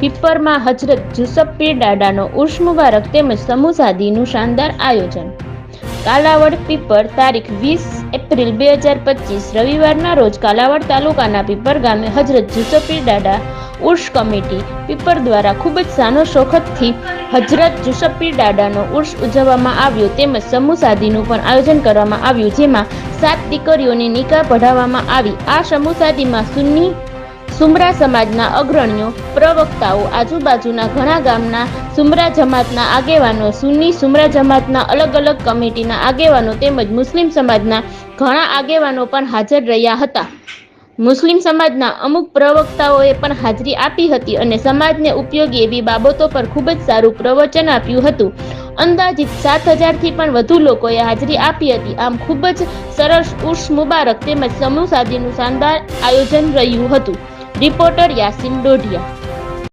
પીપરમાં હજરત જુસફ પીર દાદાનો ઉર્સ મુબારક તેમજ સમૂહ શાદીનું શાનદાર આયોજન. કાલાવડ પીપર તારીખ 20 એપ્રિલ 2025 રવિવારના રોજ કાલાવડ તાલુકાના પીપર ગામે હજરત જુસફ પીર દાદા ઉર્સ કમિટી પીપર દ્વારા ખૂબ જ શાનો શોકતથી હજરત જુસફ પીર દાદાનો ઉર્સ ઉજવવામાં આવ્યો તેમજ સમૂહ શાદીનું પણ આયોજન કરવામાં આવ્યું, જેમાં 7 દીકરીઓની નિકાહ પઢાવવામાં આવી. આ સમૂહ શાદીમાં સુન્ની સુમરા સમાજના અગ્રણીઓ, પ્રવક્તાઓ, આજુબાજુના ઘણા ગામના સુમરા જમાતના આગેવાનો, સુન્ની સુમરા જમાતના અલગ અલગ કમિટીના આગેવાનો તેમજ મુસ્લિમ સમાજના ઘણા આગેવાનો પણ હાજર રહ્યા હતા. મુસ્લિમ સમાજના અમુક પ્રવક્તાઓએ પણ હાજરી આપી હતી અને સમાજને ઉપયોગી એવી બાબતો પર ખૂબ જ સારું પ્રવચન આપ્યું હતું. અંદાજિત 7000થી પણ વધુ લોકોએ હાજરી આપી હતી. આમ ખૂબ જ સરસ ઉર્સ મુબારક તેમજ સમૂહ શાદીનું શાનદાર આયોજન રહ્યું હતું. રિપોર્ટર યાસીન ડોઢિયા.